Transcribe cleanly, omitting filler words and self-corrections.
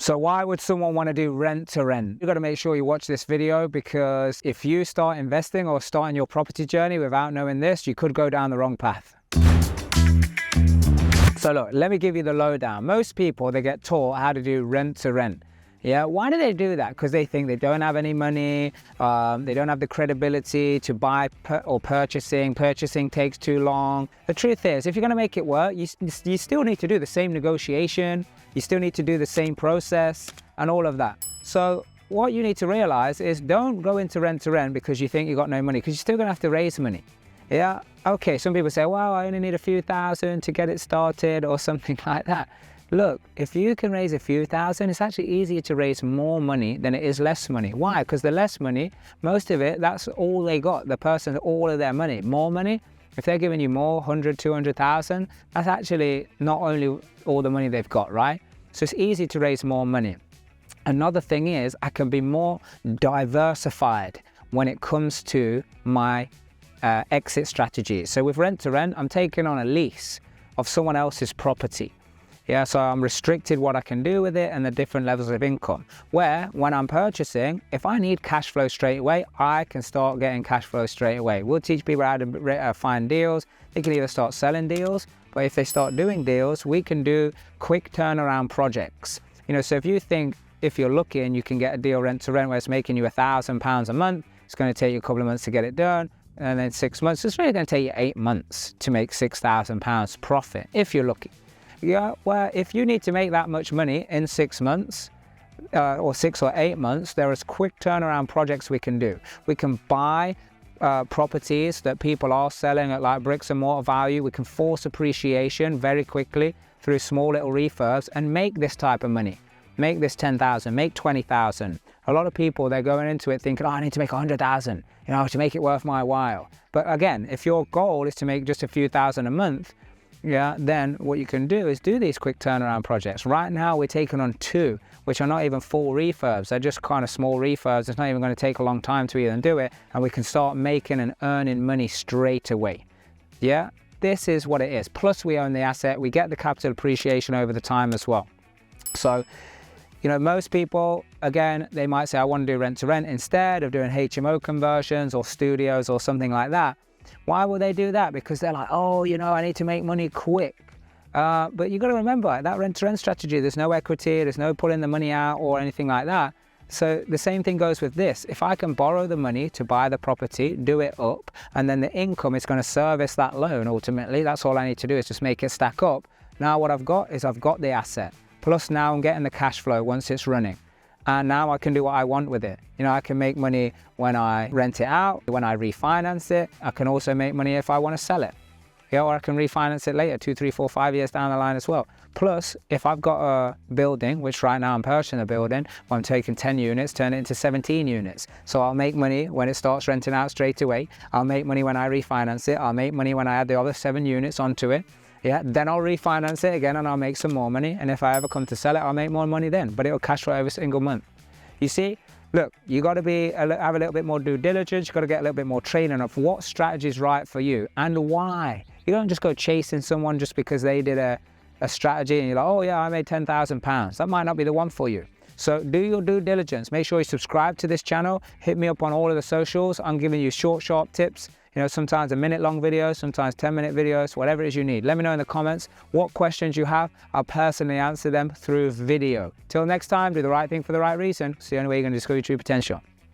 So why would someone want to do rent to rent? You've got to make sure you watch this video, because if you start investing or starting your property journey without knowing this, you could go down the wrong path. So look, let me give you the lowdown. Most people, they get taught how to do rent to rent. Yeah, why do they do that? Because they think they don't have any money, they don't have the credibility to buy or purchasing. Purchasing takes too long. The truth is, if you're going to make it work, you still need to do the same negotiation, you still need to do the same process and all of that. So what you need to realize is, don't go into rent to rent because you think you got no money, because you're still going to have to raise money. Yeah, okay, some people say, well, I only need a few thousand to get it started or something like that. Look, if you can raise a few thousand, it's actually easier to raise more money than it is less money. Why? Because the less money, most of it, that's all they got. The person, all of their money. More money, if they're giving you more, 100, 200,000, that's actually not only all the money they've got, right? So it's easy to raise more money. Another thing is, I can be more diversified when it comes to my exit strategy. So with rent to rent, I'm taking on a lease of someone else's property. Yeah, so I'm restricted what I can do with it and the different levels of income. Where when I'm purchasing, if I need cash flow straight away, I can start getting cash flow straight away. We'll teach people how to find deals. They can either start selling deals, but if they start doing deals, we can do quick turnaround projects. You know, so if you think, if you're lucky and you can get a deal rent to rent where it's making you £1,000 a month, it's going to take you a couple of months to get it done. And then 6 months, it's really going to take you 8 months to make £6,000 profit, if you're lucky. Yeah, well, if you need to make that much money in 6 months, or 6 or 8 months, there is quick turnaround projects we can do. We can buy properties that people are selling at like bricks and mortar value. We can force appreciation very quickly through small little refurbs and make this type of money. Make this 10,000, make 20,000. A lot of people, they're going into it thinking, oh, I need to make 100,000, you know, to make it worth my while. But again, if your goal is to make just a few thousand a month, yeah, then what you can do is do these quick turnaround projects. Right now, we're taking on 2, which are not even full refurbs. They're just kind of small refurbs. It's not even going to take a long time to even do it. And we can start making and earning money straight away. Yeah, this is what it is. Plus, we own the asset. We get the capital appreciation over the time as well. So, you know, most people, again, they might say, I want to do rent to rent instead of doing HMO conversions or studios or something like that. Why will they do that? Because they're like, oh, you know, I need to make money quick. But you got to remember, that rent to rent strategy, there's no equity, there's no pulling the money out or anything like that. So the same thing goes with this. If I can borrow the money to buy the property, do it up, and then the income is going to service that loan ultimately, that's all I need to do is just make it stack up. Now what I've got is I've got the asset. Plus now I'm getting the cash flow once it's running. And now I can do what I want with it. You know, I can make money when I rent it out, when I refinance it. I can also make money if I want to sell it. Yeah, or I can refinance it later, 2, 3, 4, 5 years down the line as well. Plus, if I've got a building, which right now I'm purchasing a building, where I'm taking 10 units, turn it into 17 units. So I'll make money when it starts renting out straight away. I'll make money when I refinance it. I'll make money when I add the other 7 units onto it. Yeah, then I'll refinance it again and I'll make some more money. And if I ever come to sell it, I'll make more money then, but it'll cash flow every single month. You see, look, you got to have a little bit more due diligence. You got to get a little bit more training of what strategy is right for you and why. You don't just go chasing someone just because they did a strategy and you're like, oh yeah, I made £10,000. That might not be the one for you. So do your due diligence. Make sure you subscribe to this channel. Hit me up on all of the socials. I'm giving you short, sharp tips. You know, sometimes a minute-long videos, sometimes 10-minute videos, whatever it is you need. Let me know in the comments what questions you have. I'll personally answer them through video. Till next time, do the right thing for the right reason. It's the only way you're going to discover your true potential.